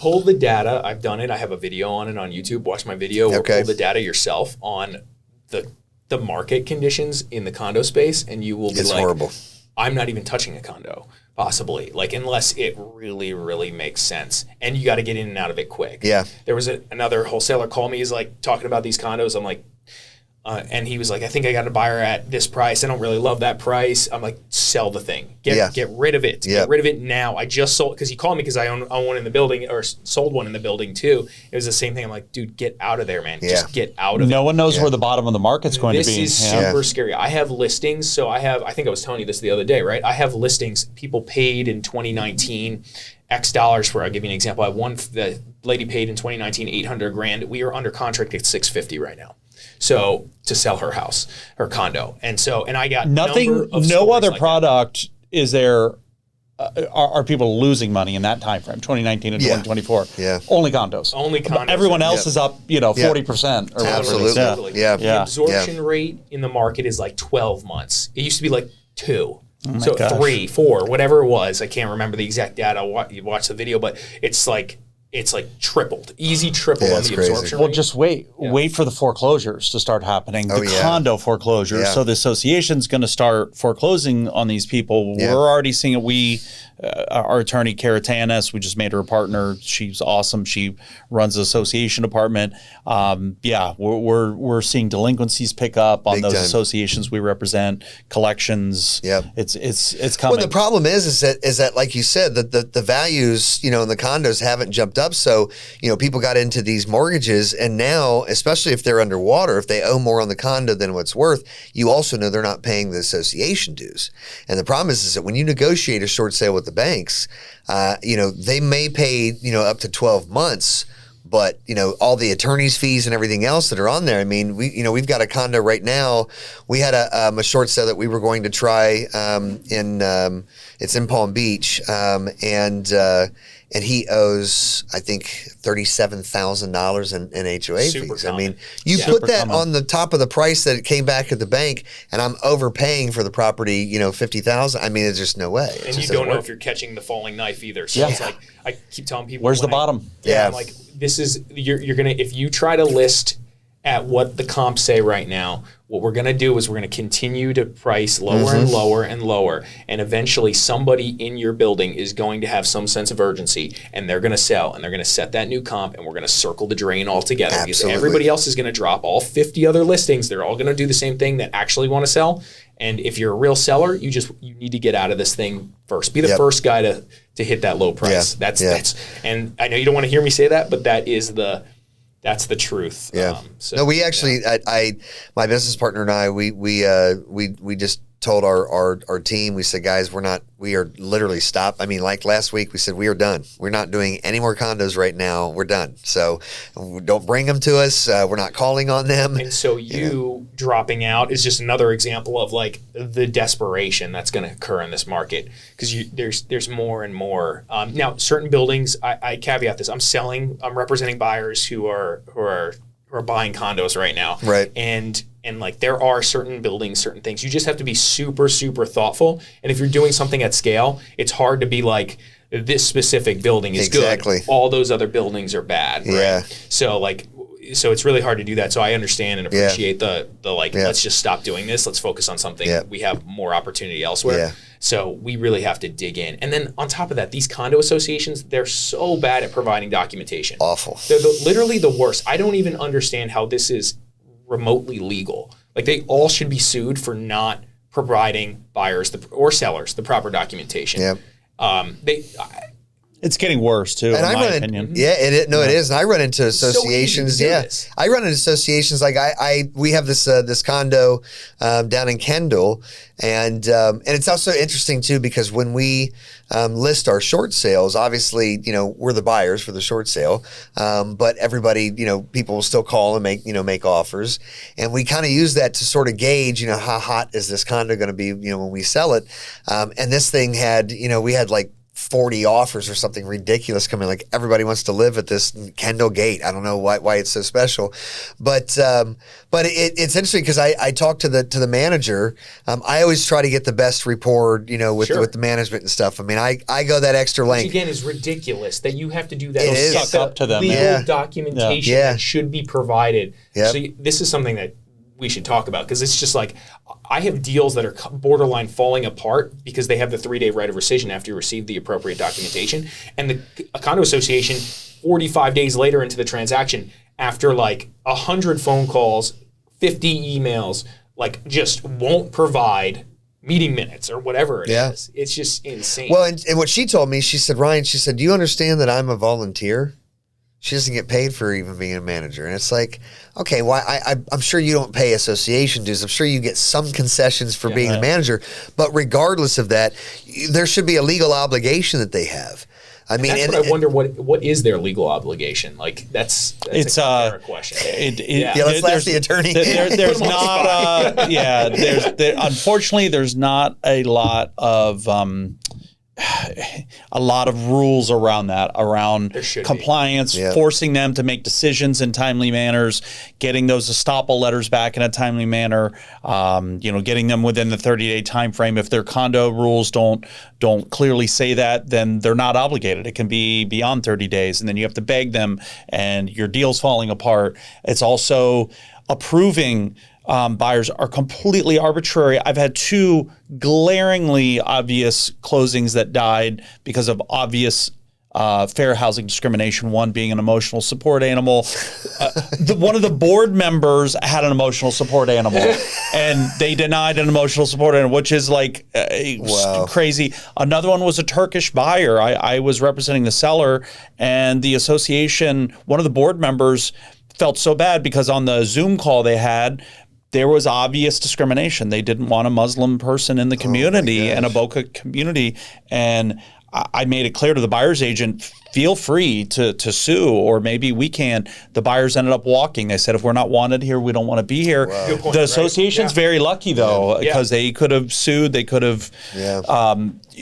pull the data. I've done it. I have a video on it on YouTube. Watch my video or pull the data yourself on the market conditions in the condo space, and you will be it's horrible. I'm not even touching a condo, possibly, like unless it really, really makes sense. And you got to get in and out of it quick. Yeah. There was another wholesaler called me. He's like talking about these condos. I'm like, and he was like, I think I got a buyer at this price. I don't really love that price. I'm like, sell the thing. Get rid of it. Get rid of it now. I just sold, because he called me because I own one in the building, or sold one in the building too. It was the same thing. I'm like, dude, get out of there, man. Just get out of it. No one knows where the bottom of the market's going to be. This is super scary. I have listings. So I think I was telling you this the other day, right? I have listings. People paid in 2019 X dollars for, I'll give you an example. I have one, the lady paid in 2019 $800 grand. We are under contract at $650 right now. So to sell her house, her condo. And I got nothing, no other like product that. Is there, are people losing money in that time frame, 2019 and 2024? Yeah. Only condos. Only condos. Everyone else is up, 40% or whatever. Absolutely. Yeah. The absorption rate in the market is like 12 months. It used to be like 2. So gosh. 3, 4, whatever it was. I can't remember the exact data. You watch the video, but it's like tripled, easy triple on the absorption rate. Well, just wait for the foreclosures to start happening, the condo foreclosures. Yeah. So the association's going to start foreclosing on these people. Yeah. We're already seeing it. Our attorney, Kara Tanis, we just made her a partner. She's awesome. She runs the association department. We're seeing delinquencies pick up on those associations we represent, collections. Yeah. It's coming. Well, the problem is that like you said, that the values, in the condos haven't jumped up. So, people got into these mortgages, and now, especially if they're underwater, if they owe more on the condo than what's worth, you also know they're not paying the association dues. And the problem is that when you negotiate a short sale with the banks, they may pay, up to 12 months, but, all the attorney's fees and everything else that are on there. I mean, we've got a condo right now. We had a short sale that we were going to try it's in Palm Beach, and he owes, I think, $37,000 in HOA fees. Common. I mean, you put that on the top of the price that it came back at the bank, and I'm overpaying for the property, $50,000. I mean, there's just no way. And you don't know if you're catching the falling knife either. So it's like, I keep telling people, where's the bottom? I'm like, this is, you're going to, if you try to list at what the comps say right now, what we're going to do is we're going to continue to price lower and lower and lower. And eventually somebody in your building is going to have some sense of urgency, and they're going to sell, and they're going to set that new comp, and we're going to circle the drain altogether. Absolutely. Because everybody else is going to drop all 50 other listings. They're all going to do the same thing that actually want to sell. And if you're a real seller, you need to get out of this thing first. Be the first guy to hit that low price. That's and I know you don't want to hear me say that, but that's the truth. Yeah. No, we actually, my business partner and I, we just told our team, we said, guys, we are literally stopped. I mean, like last week, we said, we are done. We're not doing any more condos right now. We're done. So don't bring them to us. We're not calling on them. And so you dropping out is just another example of like the desperation that's going to occur in this market, because there's more and more. Now, certain buildings, I caveat this. I'm representing buyers who are buying condos right now. Right. And like there are certain buildings, certain things. You just have to be super, super thoughtful. And if you're doing something at scale, it's hard to be like, this specific building is good. All those other buildings are bad. Yeah. Right? So it's really hard to do that. So I understand and appreciate the let's just stop doing this. Let's focus on something. Yeah. We have more opportunity elsewhere. Yeah. So we really have to dig in. And then on top of that, these condo associations, they're so bad at providing documentation. Awful. They're literally the worst. I don't even understand how this is remotely legal. Like they all should be sued for not providing buyers or sellers the proper documentation. Yeah. It's getting worse too, in my opinion. It is. And I run into associations. I run into associations. Like we have this condo down in Kendall, and it's also interesting too, because when we list our short sales, obviously we're the buyers for the short sale, but everybody people will still call and make offers, and we kind of use that to sort of gauge how hot is this condo going to be when we sell it, and this thing had we had like 40 offers or something ridiculous coming. Like everybody wants to live at this Kendall Gate. I don't know why it's so special, but it's interesting because I talked to the manager. I always try to get the best rapport, with the management and stuff. I mean, I go that extra length. Which again is ridiculous that you have to do that. It is. Suck up to them. Legal documentation that should be provided. Yep. So this is something that we should talk about because it's just like I have deals that are borderline falling apart because they have the 3-day right of rescission after you receive the appropriate documentation. And a condo association, 45 days later into the transaction, after like 100 phone calls, 50 emails, like just won't provide meeting minutes or whatever it is. It's just insane. Well, and what she told me, she said, Ryan, do you understand that I'm a volunteer? She doesn't get paid for even being a manager. And it's like, okay, well, I'm sure you don't pay association dues. I'm sure you get some concessions for being a manager. But regardless of that, there should be a legal obligation that they have. I mean, I wonder what is their legal obligation? Like that's it's a question. Let's ask the attorney. There's not. Unfortunately, there's not a lot of rules around that, around compliance, forcing them to make decisions in timely manners, getting those estoppel letters back in a timely manner, getting them within the 30-day time frame. If their condo rules don't clearly say that, then they're not obligated. It can be beyond 30 days, and then you have to beg them, and your deal's falling apart. It's also approving buyers are completely arbitrary. I've had 2 glaringly obvious closings that died because of obvious fair housing discrimination, one being an emotional support animal. One of the board members had an emotional support animal, and they denied an emotional support animal, which is like crazy. Another one was a Turkish buyer. I was representing the seller, and the association, one of the board members felt so bad because on the Zoom call they had, there was obvious discrimination. They didn't want a Muslim person in the community and a Boca community. And I made it clear to the buyer's agent, feel free to sue, or maybe we can. The buyers ended up walking. They said, if we're not wanted here, we don't want to be here. Wow. Good point, the association's very lucky, though, because they could have sued. They could have.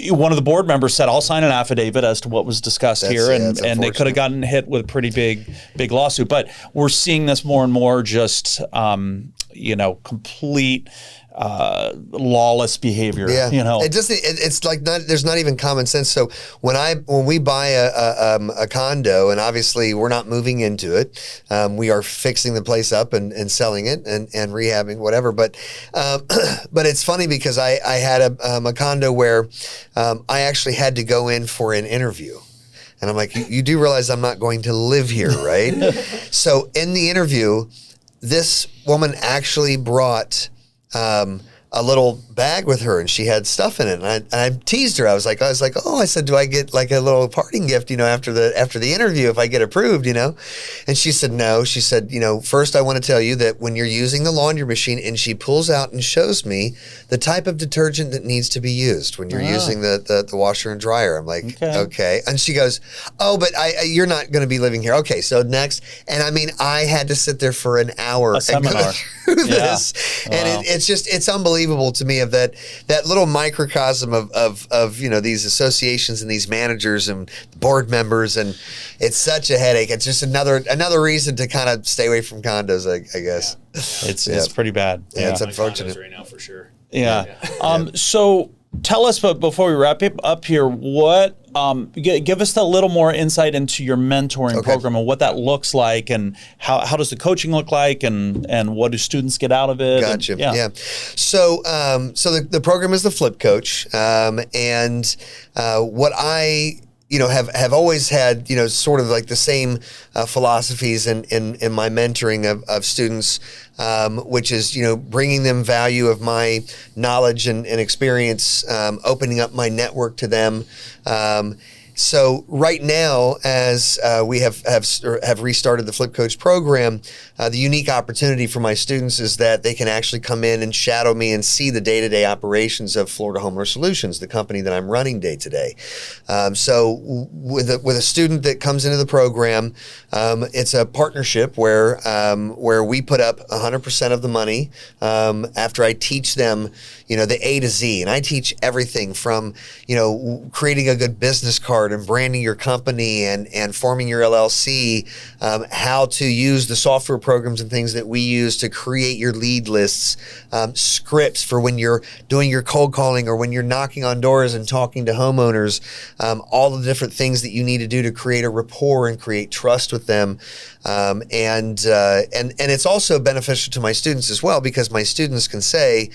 One of the board members said, I'll sign an affidavit as to what was discussed here. And they could have gotten hit with a pretty big lawsuit. But we're seeing this more and more just, complete lawless behavior. It's like there's not even common sense. So when we buy a condo, and obviously we're not moving into it, we are fixing the place up and selling it and rehabbing whatever. But it's funny because I had a condo where I actually had to go in for an interview. And I'm like, you do realize I'm not going to live here, right? So in the interview, this woman actually brought a little bag with her, and she had stuff in it. And I teased her. I was like, I said, do I get like a little parting gift, after the interview if I get approved, And she said, no. She said, first I want to tell you that when you're using the laundry machine, and she pulls out and shows me the type of detergent that needs to be used when you're using the washer and dryer. I'm like, okay. And she goes, oh, but you're not going to be living here. Okay, so next. And I mean, I had to sit there for an hour and go through this. And it's unbelievable to me of that little microcosm of these associations and these managers and board members, and it's such a headache. It's just another reason to kind of stay away from condos, I guess. It's pretty bad. It's unfortunate right now for sure. So tell us, but before we wrap up here, what give us a little more insight into your mentoring program and what that looks like, and how does the coaching look like, and what do students get out of it? Gotcha. So the program is the Flip Coach, and what I have always had, sort of like the same philosophies in my mentoring of students, which is, bringing them value of my knowledge and experience, opening up my network to them, So right now, as we have restarted the Flip Coach program, the unique opportunity for my students is that they can actually come in and shadow me and see the day-to-day operations of Florida Homeowner Solutions, the company that I'm running day-to-day. So with a student that comes into the program, it's a partnership where we put up 100% of the money after I teach them, the A to Z, and I teach everything from, creating a good business card and branding your company and forming your LLC, how to use the software programs and things that we use to create your lead lists, scripts for when you're doing your cold calling or when you're knocking on doors and talking to homeowners, all the different things that you need to do to create a rapport and create trust with them. And it's also beneficial to my students as well, because my students can say,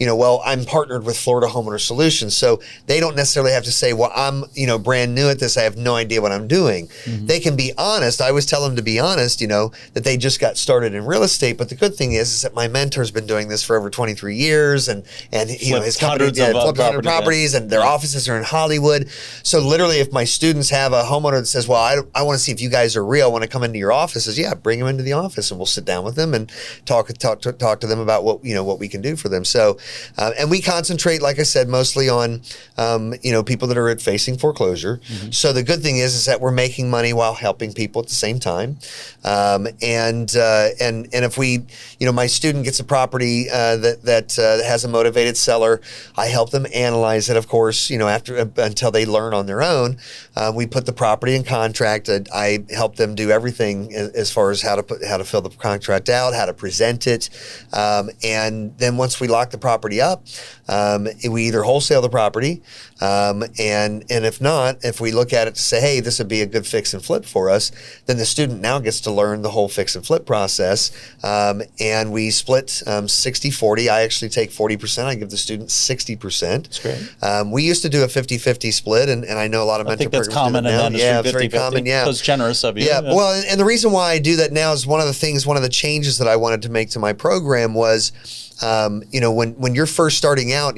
well, I'm partnered with Florida Homeowner Solutions. So they don't necessarily have to say, well, I'm, brand new at this. I have no idea what I'm doing. Mm-hmm. They can be honest. I always tell them to be honest, that they just got started in real estate. But the good thing is that my mentor's been doing this for over 23 years and his company flipped 100 properties and their offices are in Hollywood. So literally if my students have a homeowner that says, well, I want to see if you guys are real, I want to come into your offices. Yeah, bring them into the office and we'll sit down with them and talk to them about what we can do for them. So, and we concentrate, like I said, mostly on, people that are facing foreclosure. Mm-hmm. So the good thing is that we're making money while helping people at the same time. And if we, my student gets a property that has a motivated seller, I help them analyze it, of course, until they learn on their own. We put the property in contract. I help them do everything as far as how to fill the contract out, how to present it. And then once we lock the property up, we either wholesale the property, and if not, if we look at it to say, hey, this would be a good fix and flip for us, then the student now gets to learn the whole fix and flip process. And we split 60-40. I actually take 40%. I give the student 60%. That's great. We used to do a 50-50 split, and I know a lot of mentor programs do that now. Yeah, it's very common. Yeah, that's generous of you. Yeah, well, and the reason why I do that now is one of the changes that I wanted to make to my program was, when you're first starting out,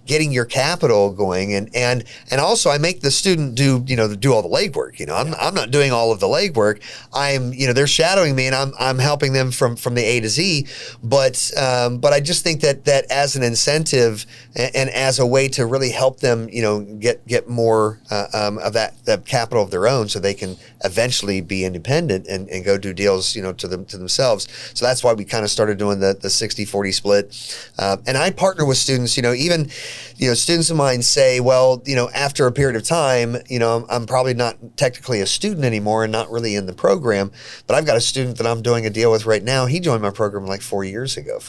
getting your capital going, and also I make the student do all the legwork. I'm not doing all of the legwork. They're shadowing me, and I'm helping them from the A to Z. But I just think that as an incentive and as a way to really help them, get more of that capital of their own, so they can eventually be independent and go do deals, to themselves. So that's why we kind of started doing the 60-40 split. And I partner with students, even, students of mine say, well, after a period of time, I'm probably not technically a student anymore and not really in the program, but I've got a student that I'm doing a deal with right now. He joined my program like 5 years ago.